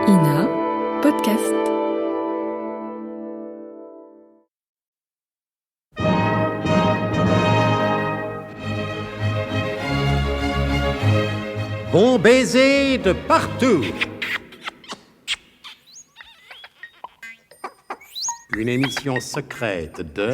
Ina Podcast. Bon baiser de partout. Une émission secrète de...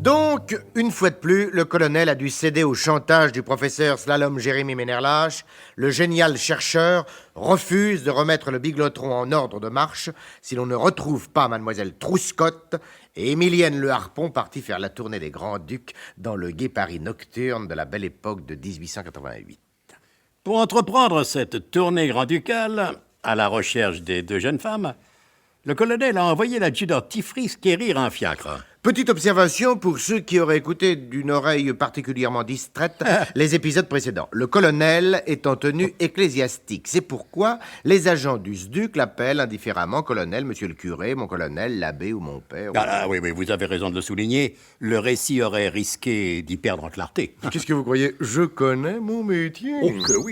Donc, une fois de plus, le colonel a dû céder au chantage du professeur Slalom Jérémy Ménerlache. Le génial chercheur refuse de remettre le biglotron en ordre de marche si l'on ne retrouve pas mademoiselle Trouscotte et Émilienne Le Harpon partie faire la tournée des Grands-Ducs dans le gai Paris nocturne de la belle époque de 1888. Pour entreprendre cette tournée grand-ducale, à la recherche des deux jeunes femmes, le colonel a envoyé l'adjudant Tifris quérir un fiacre. Petite observation pour ceux qui auraient écouté d'une oreille particulièrement distraite les épisodes précédents. Le colonel est en tenue ecclésiastique. C'est pourquoi les agents du SDUC l'appellent indifféremment colonel, monsieur le curé, mon colonel, l'abbé ou mon père. Oui, vous avez raison de le souligner. Le récit aurait risqué d'y perdre en clarté. Qu'est-ce que vous croyez? Je connais mon métier. Oh que oui.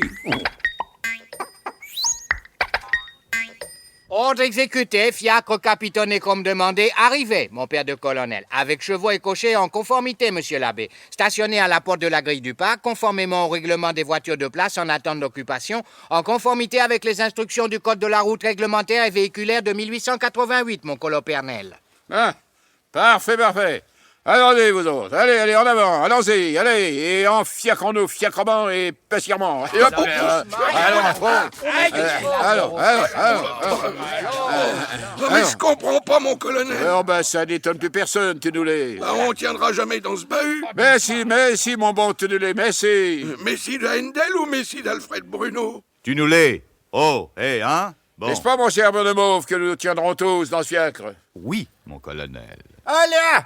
Ordre exécuté, fiacre capitonné comme demandé, arrivé, mon père de colonel, avec chevaux et cochers en conformité, monsieur l'abbé, stationné à la porte de la grille du parc, conformément au règlement des voitures de place en attente d'occupation, en conformité avec les instructions du code de la route réglementaire et véhiculaire de 1888, mon colopernel. Ah, parfait. Attendez, vous autres. Allez, en avant. Allons-y, allez. Et enfiacrons-nous fiacrement et patiemment. Et hop, allons. Mais je comprends pas, mon colonel. Ça n'étonne plus personne, Tenoulet. On tiendra jamais dans ce bahut. Mais si, mon bon Tenoulet, mais si. Messi de Handel ou Messi d'Alfred Bruno? Tenoulet. Oh, hein? Bon. N'est-ce pas, mon cher Bonnemauve, que nous tiendrons tous dans ce fiacre? Oui, mon colonel. Allez,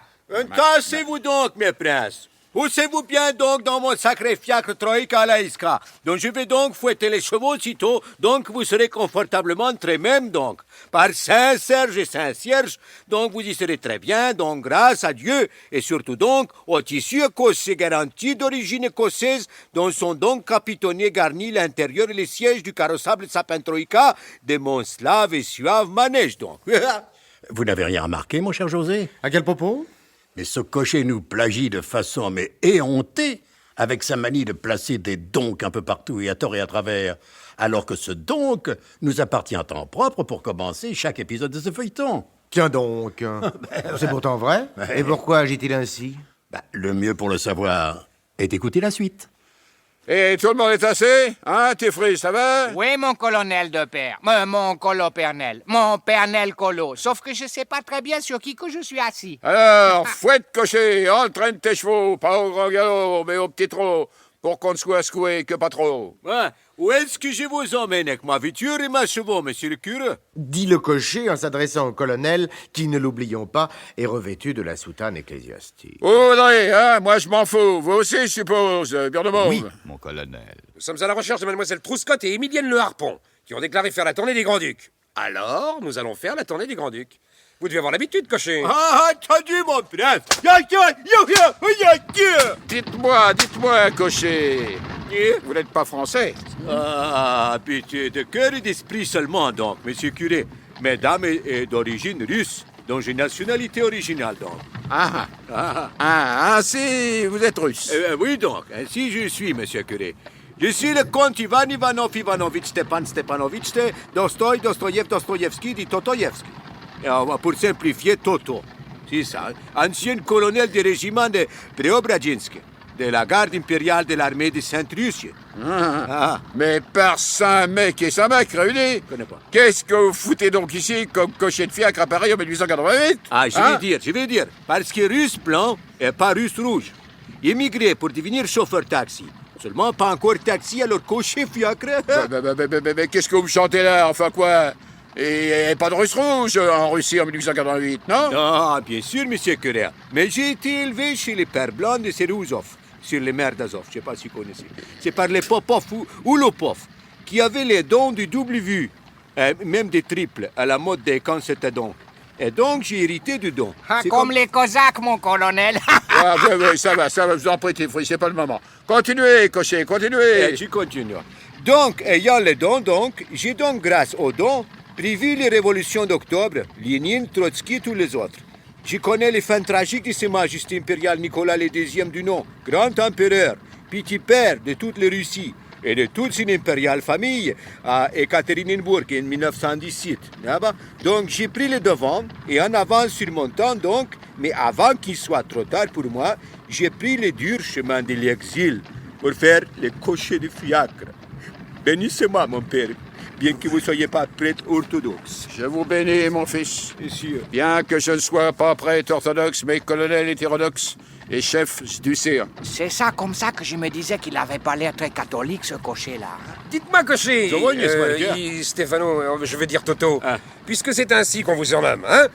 cassez-vous donc, mes princes. Poussez-vous bien donc dans mon sacré fiacre Troïka Laïska, dont je vais donc fouetter les chevaux aussitôt, donc vous serez confortablement très même donc. Par Saint-Serge et Saint-Cierge, donc vous y serez très bien, donc grâce à Dieu, et surtout donc au tissu écossais garanti d'origine écossaise, dont sont donc capitonnés garnis l'intérieur et les sièges du carrossable sapin Troïka de mon slave et suave manège donc. Vous n'avez rien remarqué, mon cher José? À quel propos? Mais ce cocher nous plagie de façon éhontée, avec sa manie de placer des donc un peu partout et à tort et à travers, alors que ce donc nous appartient en propre pour commencer chaque épisode de ce feuilleton. Tiens donc, c'est pourtant vrai. Et pourquoi agit-il ainsi? Le mieux pour le savoir est d'écouter la suite. Et tout le monde est assez? Hein, Tifris, ça va? Oui, mon colonel de père, mon colopernel, mon pernel colo, sauf que je sais pas très bien sur qui que je suis assis. Alors, fouette cocher, entraîne tes chevaux, pas au grand galop, mais au petit trot, pour qu'on ne soit secoué que pas trop. Où est-ce que je vous emmène avec ma voiture et ma chevaux, monsieur le curé? Dit le cocher en s'adressant au colonel, qui, ne l'oublions pas, est revêtu de la soutane ecclésiastique. Vous voudrez, hein? Moi, je m'en fous. Vous aussi, je suppose, Burnemauve. Oui, mon colonel. Nous sommes à la recherche de mademoiselle Trouscotte et Émilienne Le Harpon, qui ont déclaré faire la tournée des Grands-Ducs. Alors, nous allons faire la tournée des Grands-Ducs. Vous devez avoir l'habitude, cocher. Attendu, mon prince. Dites-moi, cocher. Vous n'êtes pas français? Pitié de cœur et d'esprit seulement, donc, monsieur curé. Mesdames est d'origine russe, dont j'ai nationalité originale, donc. Ainsi, vous êtes russe. Oui, donc, ainsi je suis, monsieur curé. Je suis le comte Ivan Ivanovitch Stepan Stepanovitch Dostoïevski dit Totoyevski. Pour simplifier, Toto. C'est ça, ancien colonel du régiment de Preobradzinsk, de la garde impériale de l'armée de Sainte-Russie. Mais par Saint-Mec et Saint-Mec réunis, Connais pas. qu'est-ce que vous foutez donc ici comme cocher de fiacre à Paris en 1888? Je vais dire, parce que russe blanc et pas russe rouge. Immigré pour devenir chauffeur taxi. Seulement pas encore taxi, alors cocher fiacre. Mais qu'est-ce que vous chantez là? Enfin quoi? Et pas de russe rouge en Russie en 1888, non? Ah, bien sûr, monsieur curé. Mais j'ai été élevé chez les pères blancs de Serouzov, sur les mers d'Azov, je ne sais pas si vous connaissez. C'est par les Popov ou Lopov, qui avaient les dons du double vue, même des triples, à la mode des cancétadons. Et donc, j'ai hérité du don. Comme les Cosaques, mon colonel. Ah, oui, ça va, je vous en prie, Tifri, c'est pas le moment. Continuez, cocher, continuez. Je continue. Donc, ayant les dons, j'ai donc, grâce aux dons, prévu les révolutions d'octobre, Lénine, Trotsky, tous les autres. Je connais les fins tragiques de Sa Majesté impériale Nicolas II du nom, grand empereur, petit père de toute la Russie et de toute son impériale famille à Ekaterinbourg en 1917. Donc j'ai pris le devant et en avance sur mon temps donc, mais avant qu'il soit trop tard pour moi, j'ai pris le dur chemin de l'exil pour faire le cocher de fiacre. Bénissez-moi, mon père, bien que vous ne soyez pas prêtre orthodoxe. Je vous bénis, mon fils. Monsieur. Bien que je ne sois pas prêtre orthodoxe, mais colonel hétérodoxe et chef du CA. C'est ça, comme ça que je me disais qu'il avait pas l'air très catholique, ce cocher-là. Dites-moi, cocher, Заводите, Stéphano, je veux dire Toto, Ah. puisque c'est ainsi qu'on vous surnomme, hein?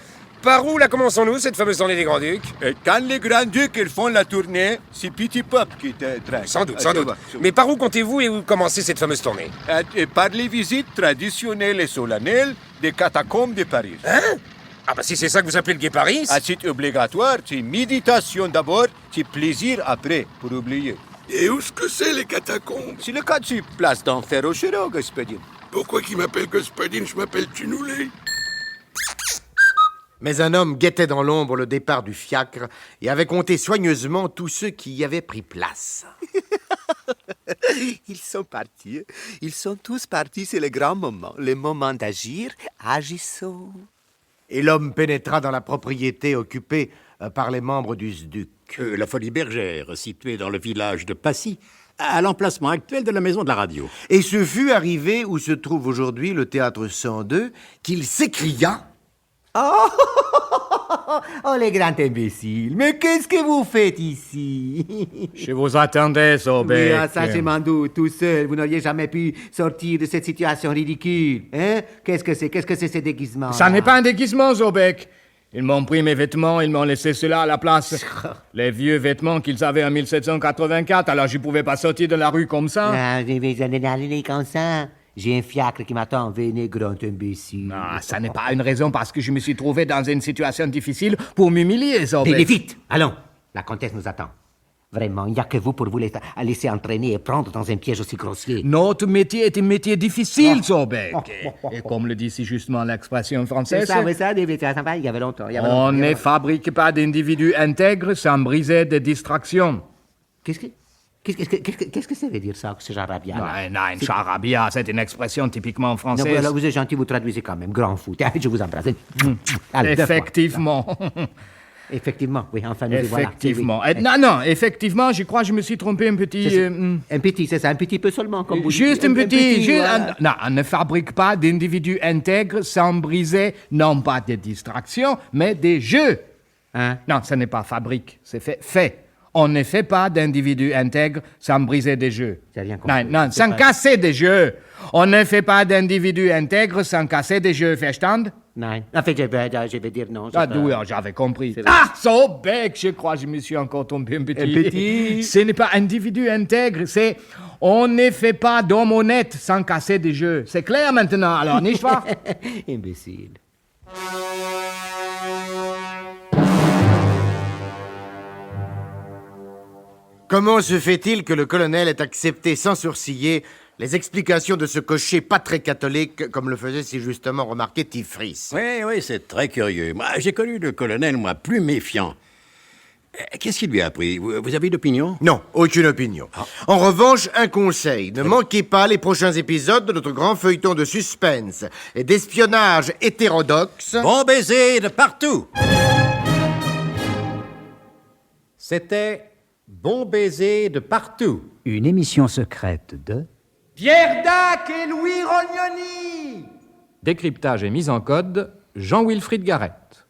Par où la commençons-nous, cette fameuse tournée des Grands-Ducs? Et quand les grands-ducs ils font la tournée, c'est Petit Pop qui te traque. Sans doute. Mais par où comptez-vous et où commencer cette fameuse tournée? Et par les visites traditionnelles et solennelles des catacombes de Paris. Hein? Ah bah si c'est ça que vous appelez le Gay Paris? À titre obligatoire, c'est méditation d'abord, c'est plaisir après, pour oublier. Et où est-ce que c'est, les catacombes? C'est le cas de place d'enfer au Chéreau, Gaspadine. Pourquoi qu'il m'appelle Gospodine, je m'appelle Tunoulé? Mais un homme guettait dans l'ombre le départ du fiacre et avait compté soigneusement tous ceux qui y avaient pris place. Ils sont partis. Ils sont tous partis, c'est le grand moment. Le moment d'agir. Agissons. Et l'homme pénétra dans la propriété occupée par les membres du SDUC. La Folie Bergère, située dans le village de Passy, à l'emplacement actuel de la maison de la radio. Et ce fut arrivé où se trouve aujourd'hui le théâtre 102 qu'il s'écria... Oh, les grands imbéciles. Mais qu'est-ce que vous faites ici? Je vous attendais, Sobek. Oui, ça, je m'en doute. Tout seul, vous n'auriez jamais pu sortir de cette situation ridicule. Hein? Qu'est-ce que c'est ce déguisement? Ça n'est pas un déguisement, Sobek. Ils m'ont pris mes vêtements, ils m'ont laissé cela à la place. Les vieux vêtements qu'ils avaient en 1784, alors je ne pouvais pas sortir de la rue comme ça. Ah, mais allez comme ça. J'ai un fiacre qui m'attend. Venez, grand imbécile. Ah, ça n'est pas une raison parce que je me suis trouvé dans une situation difficile pour m'humilier, Sobek. Venez vite, allons. La comtesse nous attend. Vraiment, il n'y a que vous pour vous laisser entraîner et prendre dans un piège aussi grossier. Notre métier est un métier difficile, Sobek. Et comme le dit si justement l'expression française... Ça, il y avait longtemps. On ne fabrique pas d'individus intègres sans briser des distractions. Qu'est-ce que ça veut dire, ça, ce charabia? Non, charabia, c'est une expression typiquement française. Non, vous êtes gentil, vous traduisez quand même. Grand fou. Je vous embrasse. Allez, effectivement. Effectivement, oui, enfin, nous voilà. Effectivement. Non, effectivement, je crois que je me suis trompé un petit... Un petit, c'est ça, un petit peu seulement, comme vous Juste dites. un petit... Voilà. Non, on ne fabrique pas d'individus intègres sans briser, non pas des distractions, mais des jeux. Hein? Non, ce n'est pas fabrique, c'est fait. On ne fait pas d'individus intègres sans briser des jeux. J'ai rien compris. Non, sans casser des jeux. On ne fait pas d'individus intègres sans casser des jeux, verstanden? Non. En fait, je vais dire non. J'avais compris. Ah, Sobek, je crois que je me suis encore tombé un petit. Ce n'est pas individu intègre, c'est on ne fait pas d'homme honnête sans casser des jeux. C'est clair maintenant, alors, n'est-ce pas? Imbécile. Comment se fait-il que le colonel ait accepté sans sourciller les explications de ce cocher pas très catholique, comme le faisait si justement remarquer Tifris? Oui, c'est très curieux. Moi, j'ai connu le colonel, plus méfiant. Qu'est-ce qu'il lui a appris? Vous avez une opinion? Non, aucune opinion. En revanche, un conseil. Ne manquez pas les prochains épisodes de notre grand feuilleton de suspense et d'espionnage hétérodoxe. Bon baiser de partout! C'était Bon baiser de partout. Une émission secrète de... Pierre Dac et Louis Rognoni. Décryptage et mise en code, Jean-Wilfried Garrett.